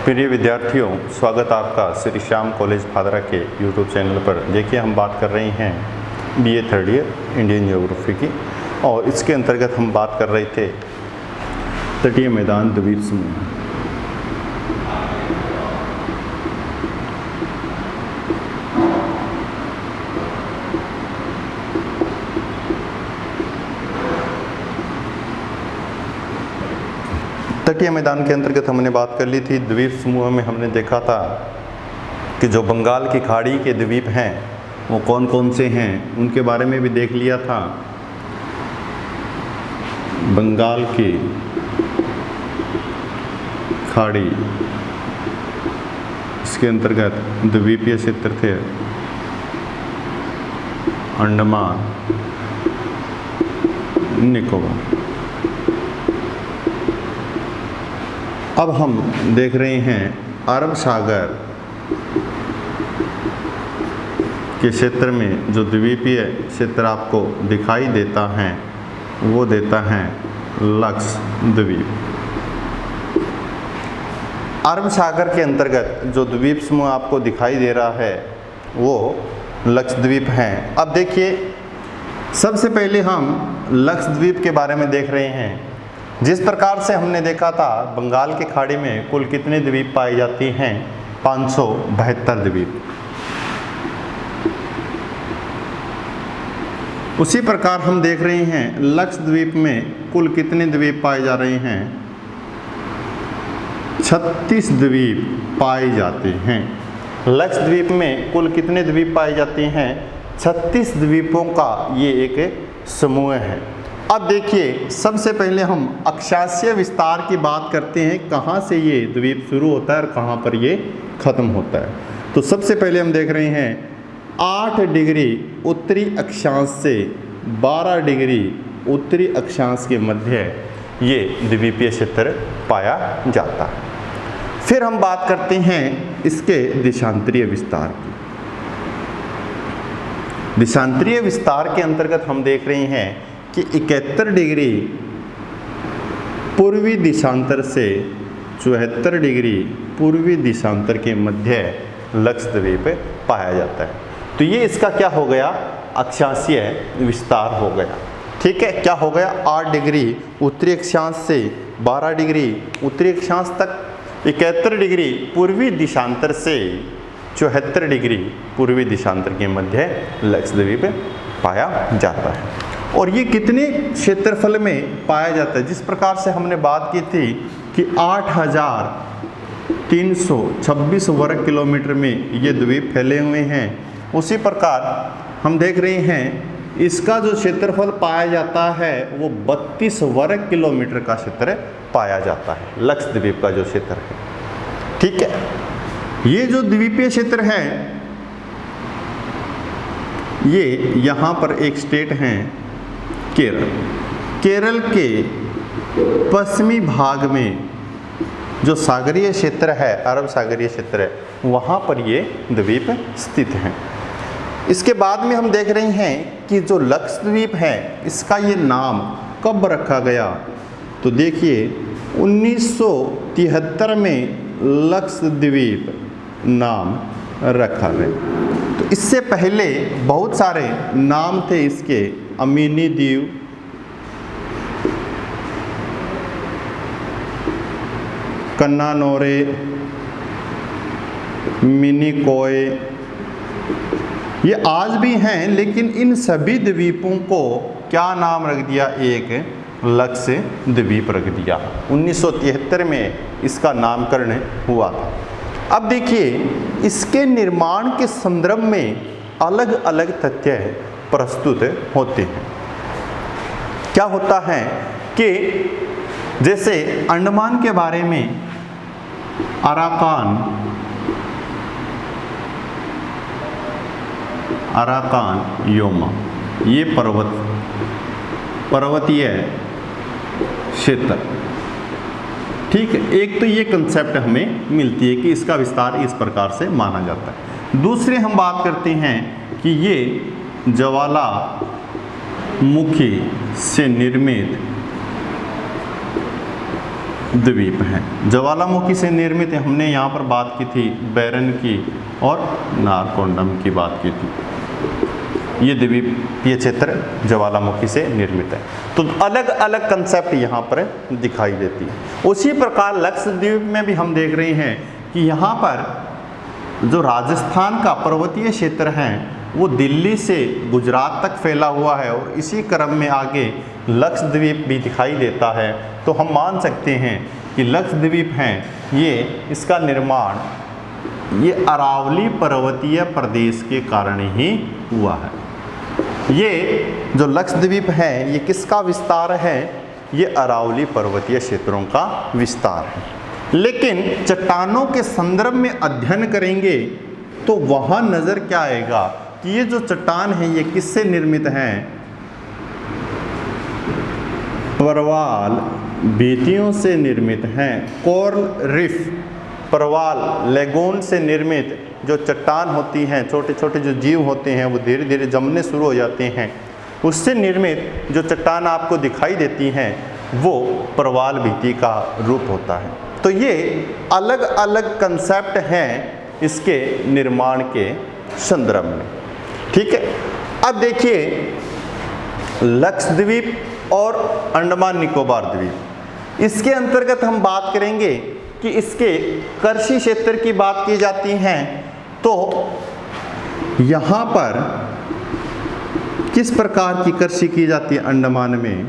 प्रिय विद्यार्थियों, स्वागत आपका श्री श्याम कॉलेज भादरा के यूट्यूब चैनल पर। देखिए, हम बात कर रहे हैं BA third year Indian geography की, और इसके अंतर्गत हम बात कर रहे थे तटीय मैदान द्वीप समूह। तटीय मैदान के अंतर्गत हमने बात कर ली थी। द्वीप समूह में हमने देखा था कि जो बंगाल की खाड़ी के द्वीप हैं वो कौन कौन से हैं, उनके बारे में भी देख लिया था। बंगाल की खाड़ी, इसके अंतर्गत द्वीपीय क्षेत्र थे अंडमान निकोबार। अब हम देख रहे हैं अरब सागर के क्षेत्र में जो द्वीपीय क्षेत्र आपको दिखाई देता है वो देता है लक्षद्वीप। अरब सागर के अंतर्गत जो द्वीप समूह आपको दिखाई दे रहा है वो लक्षद्वीप हैं। अब देखिए, सबसे पहले हम लक्षद्वीप के बारे में देख रहे हैं। जिस प्रकार से हमने देखा था बंगाल की खाड़ी में कुल कितने द्वीप पाए जाते हैं, 572 द्वीप। उसी प्रकार हम देख रहे हैं लक्षद्वीप में कुल कितने द्वीप पाए जा रहे हैं, 36 द्वीप पाए जाते हैं। लक्षद्वीप में कुल कितने द्वीप पाए जाते हैं, 36 द्वीपों का ये एक समूह है। अब देखिए, सबसे पहले हम अक्षांशीय विस्तार की बात करते हैं, कहाँ से ये द्वीप शुरू होता है और कहाँ पर ये खत्म होता है। तो सबसे पहले हम देख रहे हैं 8 डिग्री उत्तरी अक्षांश से 12 डिग्री उत्तरी अक्षांश के मध्य ये द्वीपीय क्षेत्र पाया जाता है। फिर हम बात करते हैं इसके देशांतरीय विस्तार की। देशांतरीय विस्तार के अंतर्गत हम देख रहे हैं कि 71 डिग्री पूर्वी दिशांतर से 74 डिग्री पूर्वी दिशांतर के मध्य लक्षद्वीप पाया जाता है। तो ये इसका क्या हो गया, अक्षांशीय विस्तार हो गया। ठीक है, क्या हो गया, 8 डिग्री उत्तरी अक्षांश से 12 डिग्री उत्तरी अक्षांश तक, 71 डिग्री पूर्वी दिशांतर से 74 डिग्री पूर्वी दिशांतर के मध्य लक्षद्वीप पाया जाता है। और ये कितने क्षेत्रफल में पाया जाता है, जिस प्रकार से हमने बात की थी कि 8326 वर्ग किलोमीटर में ये द्वीप फैले हुए हैं, उसी प्रकार हम देख रहे हैं इसका जो क्षेत्रफल पाया जाता है वो 32 वर्ग किलोमीटर का क्षेत्र पाया जाता है, लक्षद्वीप का जो क्षेत्र है। ठीक है, ये जो द्वीपीय क्षेत्र है ये यहाँ पर एक स्टेट है केरल। केरल के पश्चिमी भाग में जो सागरीय क्षेत्र है, अरब सागरीय क्षेत्र है, वहाँ पर ये द्वीप स्थित हैं। इसके बाद में हम देख रहे हैं कि जो लक्षद्वीप है इसका ये नाम कब रखा गया, तो देखिए 1973 में लक्षद्वीप नाम रखा गया। तो इससे पहले बहुत सारे नाम थे इसके, अमीनी द्वीप, कन्नानोरे, मिनिकोय, ये आज भी हैं, लेकिन इन सभी द्वीपों को क्या नाम रख दिया, एक लक्षद्वीप रख दिया। 1973 में इसका नामकरण हुआ था। अब देखिए, इसके निर्माण के संदर्भ में अलग अलग तथ्य प्रस्तुत होते हैं। क्या होता है कि जैसे अंडमान के बारे में अराकान योमा, ये पर्वतीय क्षेत्र। ठीक है, एक तो ये कंसेप्ट हमें मिलती है कि इसका विस्तार इस प्रकार से माना जाता है। दूसरे हम बात करते हैं कि ये ज्वालामुखी से निर्मित द्वीप हैं। ज्वालामुखी से निर्मित हमने यहाँ पर बात की थी बैरन की और नारकोंडम की बात की थी। ये द्वीपीय क्षेत्र ज्वालामुखी से निर्मित है। तो अलग अलग कंसेप्ट यहाँ पर दिखाई देती है। उसी प्रकार लक्षद्वीप में भी हम देख रहे हैं कि यहाँ पर जो राजस्थान का पर्वतीय क्षेत्र है वो दिल्ली से गुजरात तक फैला हुआ है और इसी क्रम में आगे लक्षद्वीप भी दिखाई देता है। तो हम मान सकते हैं कि लक्षद्वीप हैं ये इसका निर्माण ये अरावली पर्वतीय प्रदेश के कारण ही हुआ है। ये जो लक्षद्वीप है ये किसका विस्तार है? ये अरावली पर्वतीय क्षेत्रों का विस्तार है। लेकिन चट्टानों के संदर्भ में अध्ययन करेंगे तो वहाँ नज़र क्या आएगा कि ये जो चट्टान है ये किससे निर्मित हैं? प्रवाल भित्तियों से निर्मित हैं। कोरल रीफ, प्रवाल लेगून से निर्मित जो चट्टान होती हैं, छोटे छोटे जो जीव होते हैं वो धीरे धीरे जमने शुरू हो जाते हैं, उससे निर्मित जो चट्टान आपको दिखाई देती हैं वो प्रवाल भित्ति का रूप होता है। तो ये अलग अलग कंसेप्ट हैं इसके निर्माण के संदर्भ में। ठीक है। अब देखिए लक्षद्वीप और अंडमान निकोबार द्वीप, इसके अंतर्गत हम बात करेंगे कि इसके कृषि क्षेत्र की बात की जाती है तो यहाँ पर किस प्रकार की कृषि की जाती है? अंडमान में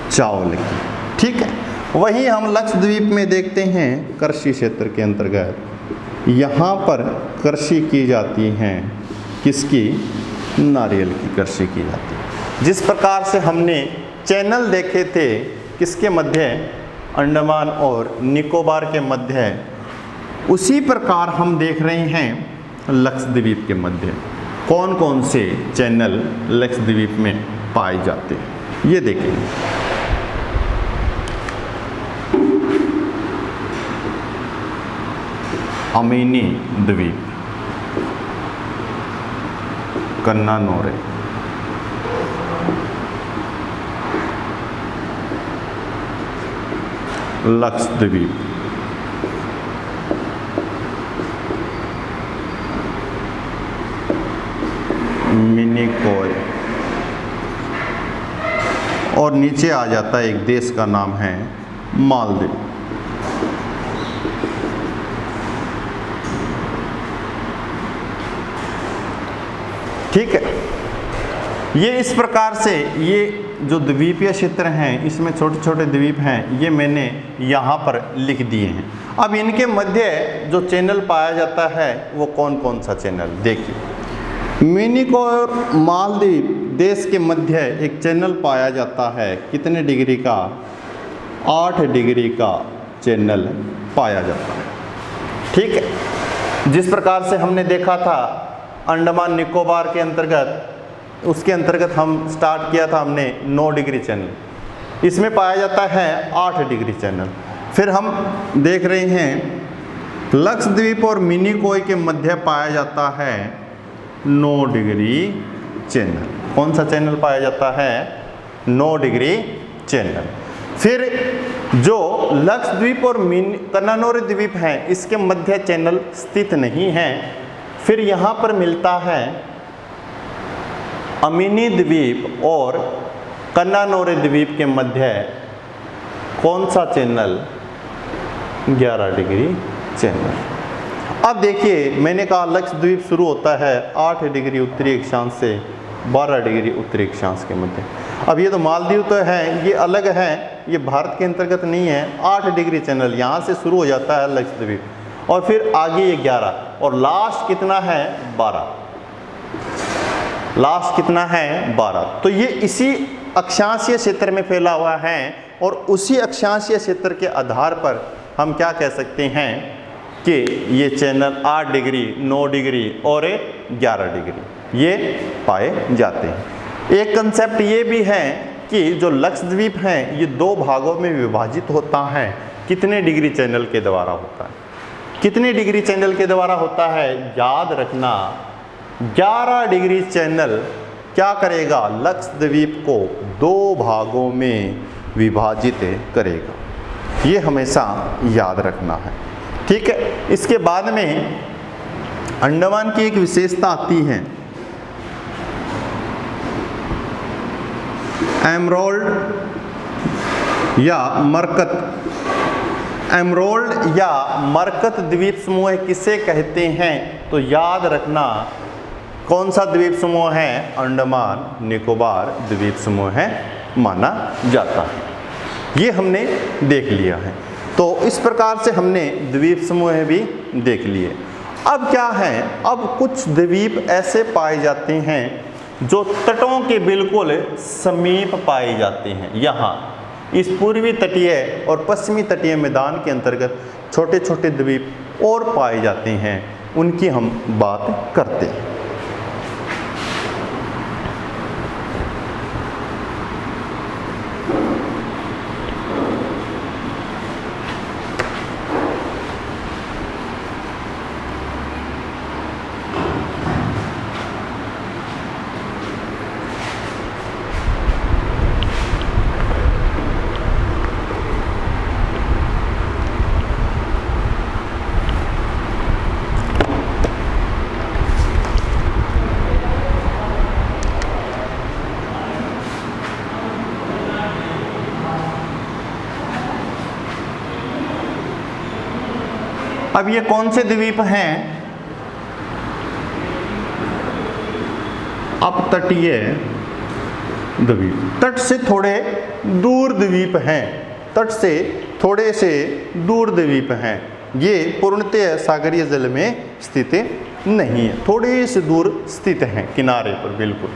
चावल की। ठीक है। वहीं हम लक्षद्वीप में देखते हैं कृषि क्षेत्र के अंतर्गत यहाँ पर कृषि की जाती है किसकी? नारियल की कृषि की जाती है। जिस प्रकार से हमने चैनल देखे थे किसके मध्य? अंडमान और निकोबार के मध्य, उसी प्रकार हम देख रहे हैं लक्षद्वीप के मध्य कौन कौन से चैनल लक्षद्वीप में पाए जाते हैं। ये देखें, अमीनी द्वीप, कन्नानोरे, लक्षद्वीप, मिनिकॉय और नीचे आ जाता है एक देश का नाम है मालदीव। ठीक है। ये इस प्रकार से ये जो द्वीपीय क्षेत्र हैं इसमें छोटे छोटे द्वीप हैं ये मैंने यहाँ पर लिख दिए हैं। अब इनके मध्य जो चैनल पाया जाता है वो कौन कौन सा चैनल? देखिए, मिनिकॉय और मालदीव देश के मध्य एक चैनल पाया जाता है। कितने डिग्री का? 8 डिग्री का चैनल पाया जाता है। ठीक है। जिस प्रकार से हमने देखा था अंडमान निकोबार के अंतर्गत, उसके अंतर्गत हम स्टार्ट किया था हमने 9 डिग्री चैनल, इसमें पाया जाता है 8 डिग्री चैनल। फिर हम देख रहे हैं लक्षद्वीप और मिनिकॉय के मध्य पाया जाता है 9 डिग्री चैनल। कौन सा चैनल पाया जाता है? 9 डिग्री चैनल। फिर जो लक्षद्वीप और कन्नानोरे द्वीप हैं इसके मध्य चैनल स्थित नहीं है। फिर यहाँ पर मिलता है अमीनी द्वीप और कन्नानोरे द्वीप के मध्य कौन सा चैनल? 11 degree channel. अब देखिए मैंने कहा लक्षद्वीप शुरू होता है 8 डिग्री उत्तरी अक्षांश से 12 डिग्री उत्तरी अक्षांश के मध्य। अब ये तो मालदीव तो है, ये अलग है, ये भारत के अंतर्गत नहीं है। 8 डिग्री चैनल यहाँ से शुरू हो जाता है लक्षद्वीप और फिर आगे ये 11 और लास्ट कितना है? 12। लास्ट कितना है? 12। तो ये इसी अक्षांशीय क्षेत्र में फैला हुआ है और उसी अक्षांशीय क्षेत्र के आधार पर हम क्या कह सकते हैं कि ये चैनल 8 डिग्री, 9 डिग्री और 11 डिग्री ये पाए जाते हैं। एक कंसेप्ट ये भी है कि जो लक्षद्वीप हैं ये 2 भागों में विभाजित होता है। कितने डिग्री चैनल के द्वारा होता है? कितने डिग्री चैनल के द्वारा होता है? याद रखना 11 डिग्री चैनल क्या करेगा? लक्षद्वीप को 2 भागों में विभाजित करेगा। ये हमेशा याद रखना है। ठीक है, इसके बाद में अंडमान की एक विशेषता आती है, एमरोल्ड या मरकत। एमरोल्ड या मरकत द्वीप समूह किसे कहते हैं? तो याद रखना कौन सा द्वीप समूह है? अंडमान निकोबार द्वीप समूह है माना जाता है। ये हमने देख लिया है। तो इस प्रकार से हमने द्वीप समूह भी देख लिए। अब क्या है, अब कुछ द्वीप ऐसे पाए जाते हैं जो तटों के बिल्कुल समीप पाए जाते हैं। यहाँ इस पूर्वी तटीय और पश्चिमी तटीय मैदान के अंतर्गत छोटे छोटे द्वीप और पाए जाते हैं, उनकी हम बात करते हैं। अब ये कौन से द्वीप हैं? अपतटीय द्वीप, तट से थोड़े दूर द्वीप हैं। तट से थोड़े से दूर द्वीप हैं। ये पूर्णतः सागरीय जल में स्थित नहीं है, थोड़े से दूर स्थित हैं किनारे पर बिल्कुल।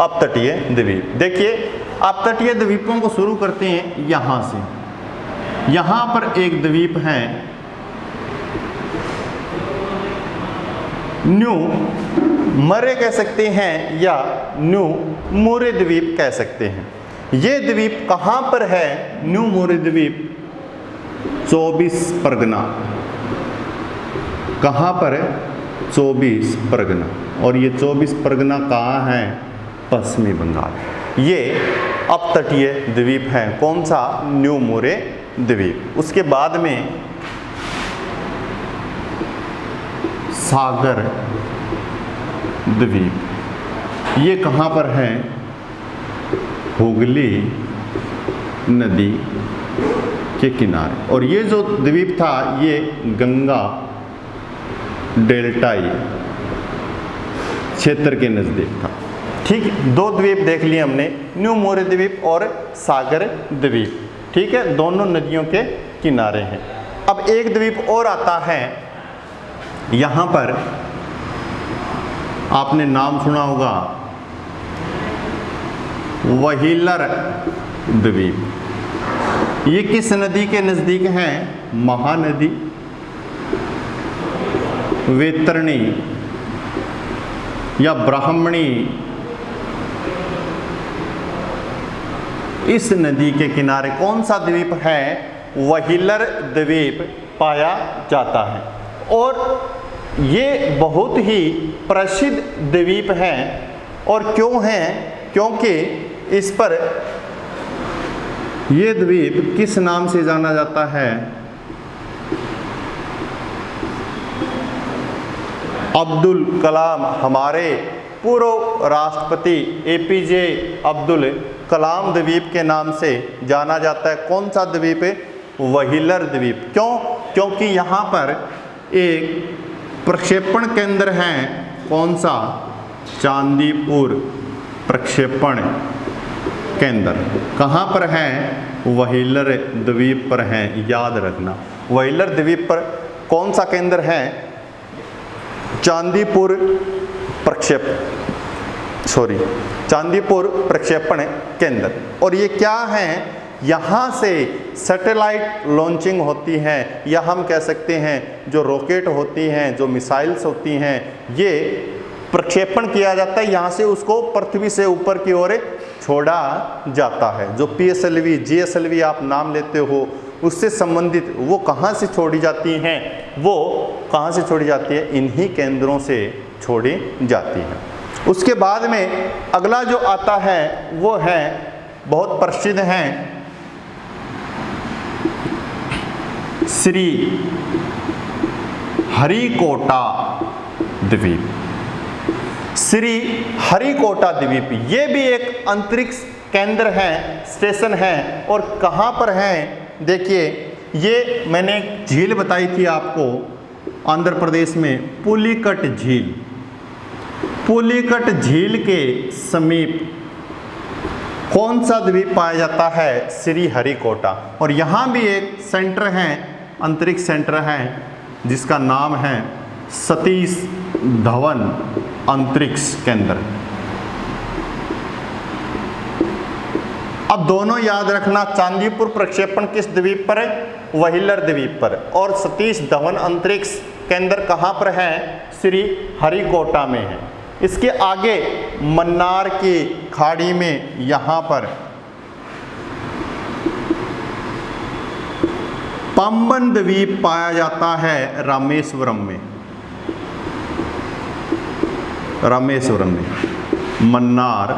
अपतटीय द्वीप, देखिए अपतटीय द्वीपों को शुरू करते हैं यहाँ से। यहाँ पर एक द्वीप है न्यू मरे कह सकते हैं या न्यू मोरे द्वीप कह सकते हैं। ये द्वीप कहाँ पर है? न्यू मोरे द्वीप 24 परगना। कहाँ पर है? 24 परगना। और ये 24 परगना कहाँ है? पश्चिमी बंगाल। ये अपतटीय द्वीप है। कौन सा? न्यू मोरे द्वीप। उसके बाद में सागर द्वीप, ये कहाँ पर है? हुगली नदी के किनारे। और ये जो द्वीप था ये गंगा डेल्टाई क्षेत्र के नज़दीक था। ठीक, दो द्वीप देख लिए हमने, न्यू मोरे द्वीप और सागर द्वीप। ठीक है, दोनों नदियों के किनारे हैं। अब एक द्वीप और आता है, यहाँ पर आपने नाम सुना होगा व्हीलर द्वीप। ये किस नदी के नज़दीक है? महानदी, वैतरणी या ब्राह्मणी, इस नदी के किनारे कौन सा द्वीप है? व्हीलर द्वीप पाया जाता है। और ये बहुत ही प्रसिद्ध द्वीप हैं। और क्यों हैं? क्योंकि इस पर ये द्वीप किस नाम से जाना जाता है? अब्दुल कलाम, हमारे पूर्व राष्ट्रपति एपीजे अब्दुल कलाम द्वीप के नाम से जाना जाता है। कौन सा द्वीप है? व्हीलर द्वीप। क्यों? क्योंकि यहाँ पर एक प्रक्षेपण केंद्र है। कौन सा? चांदीपुर प्रक्षेपण केंद्र। कहाँ पर है? व्हीलर द्वीप पर है, याद रखना। व्हीलर द्वीप पर कौन सा केंद्र है? चांदीपुर प्रक्षेपण केंद्र। और ये क्या है? यहाँ से सैटेलाइट लॉन्चिंग होती है, या हम कह सकते हैं जो रॉकेट होती हैं, जो मिसाइल्स होती हैं, ये प्रक्षेपण किया जाता है। यहाँ से उसको पृथ्वी से ऊपर की ओर छोड़ा जाता है। जो PSLV, GSLV आप नाम लेते हो, उससे संबंधित वो कहाँ से छोड़ी जाती हैं? वो कहाँ से छोड़ी जाती है? इन्हीं केंद्रों से छोड़ी जाती है। उसके बाद में अगला जो आता है वो है, बहुत प्रसिद्ध हैं, श्री हरिकोटा द्वीप। श्री हरिकोटा द्वीप ये भी एक अंतरिक्ष केंद्र है, स्टेशन है। और कहाँ पर है? देखिए, ये मैंने एक झील बताई थी आपको, आंध्र प्रदेश में पुलिकट झील। पुलिकट झील के समीप कौन सा द्वीप पाया जाता है? श्री हरिकोटा। और यहाँ भी एक सेंटर है, अंतरिक्ष सेंटर है, जिसका नाम है सतीश धवन अंतरिक्ष केंद्र। अब दोनों याद रखना, चांदीपुर प्रक्षेपण किस द्वीप पर है? व्हीलर द्वीप पर। और सतीश धवन अंतरिक्ष केंद्र कहाँ पर है? श्री हरिकोटा में है। इसके आगे मन्नार की खाड़ी में यहाँ पर पंबन द्वीप पाया जाता है, रामेश्वरम में। रामेश्वरम में मन्नार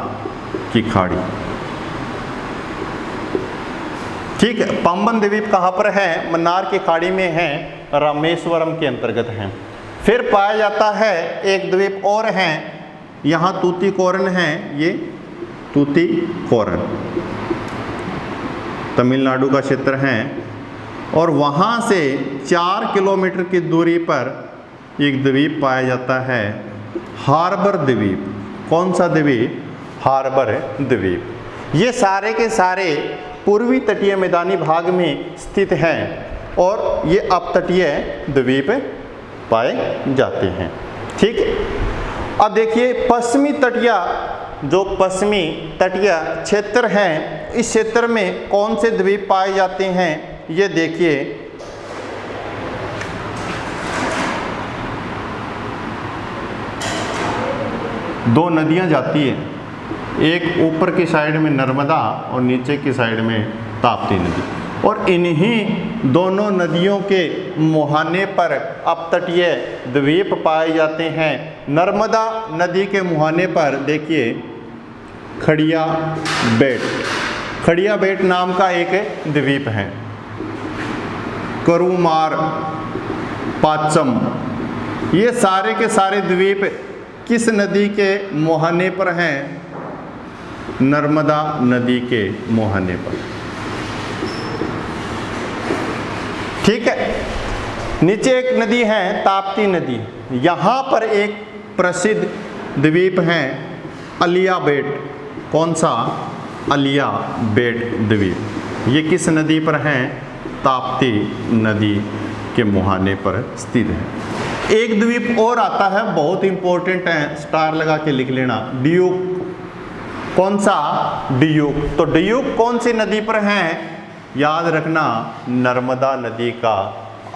की खाड़ी, ठीक है। पंबन द्वीप कहाँ पर है? मन्नार की खाड़ी में है, रामेश्वरम के अंतर्गत है। फिर पाया जाता है एक द्वीप और है, यहाँ तूतीकोरन है, ये तूतीकोरन तमिलनाडु का क्षेत्र है। और वहाँ से 4 किलोमीटर की दूरी पर एक द्वीप पाया जाता है, हार्बर द्वीप। कौन सा द्वीप? हार्बर द्वीप। ये सारे के सारे पूर्वी तटीय मैदानी भाग में स्थित हैं और ये अपतटीय द्वीप पाए जाते हैं, ठीक है। अब देखिए, पश्चिमी तटीय क्षेत्र हैं, इस क्षेत्र में कौन से द्वीप पाए जाते हैं? ये देखिए, दो नदियां जाती हैं, एक ऊपर की साइड में नर्मदा और नीचे की साइड में ताप्ती नदी। और इन्हीं दोनों नदियों के मुहाने पर अपतटीय द्वीप पाए जाते हैं। नर्मदा नदी के मुहाने पर देखिए खड़िया बेट, खड़िया बेट नाम का एक द्वीप है। करुमार पाचम, ये सारे के सारे द्वीप किस नदी के मुहाने पर हैं? नर्मदा नदी के मुहाने पर, ठीक है। नीचे एक नदी है ताप्ती नदी, यहाँ पर एक प्रसिद्ध द्वीप है अलिया बेट। कौन सा? अलिया बेट द्वीप। ये किस नदी पर है? ताप्ती नदी के मुहाने पर स्थित है। एक द्वीप और आता है, बहुत इंपॉर्टेंट है, स्टार लगा के लिख लेना, ड्यूक। कौन सा? ड्यूक। तो ड्यूक कौन सी नदी पर है? याद रखना, नर्मदा नदी का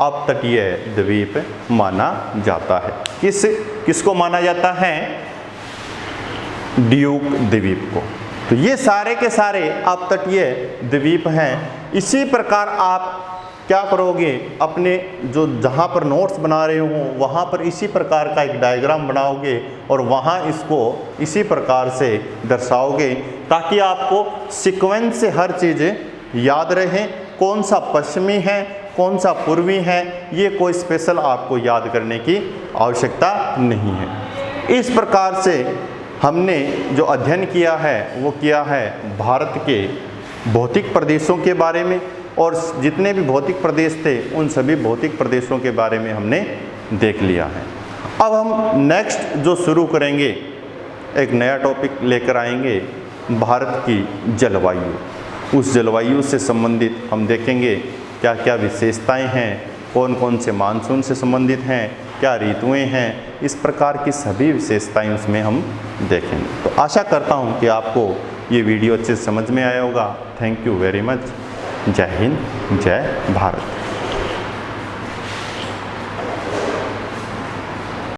अपतटीय द्वीप माना जाता है। किसको माना जाता है? ड्यूक द्वीप को। तो ये सारे के सारे अपतटीय द्वीप हैं। इसी प्रकार आप क्या करोगे, अपने जो जहाँ पर नोट्स बना रहे हो वहाँ पर इसी प्रकार का एक डायग्राम बनाओगे और वहाँ इसको इसी प्रकार से दर्शाओगे, ताकि आपको सीक्वेंस से हर चीज़ याद रहे। कौन सा पश्चिमी है, कौन सा पूर्वी है, ये कोई स्पेशल आपको याद करने की आवश्यकता नहीं है। इस प्रकार से हमने जो अध्ययन किया है वो किया है भारत के भौतिक प्रदेशों के बारे में, और जितने भी भौतिक प्रदेश थे उन सभी भौतिक प्रदेशों के बारे में हमने देख लिया है। अब हम नेक्स्ट जो शुरू करेंगे, एक नया टॉपिक लेकर आएंगे, भारत की जलवायु। उस जलवायु से संबंधित हम देखेंगे क्या क्या विशेषताएं हैं, कौन कौन से मानसून से संबंधित हैं, क्या ऋतुएं हैं, इस प्रकार की सभी विशेषताएं उसमें हम देखेंगे। तो आशा करता हूं कि आपको ये वीडियो अच्छे से समझ में आया होगा। Thank you very much. जय हिंद, जय भारत।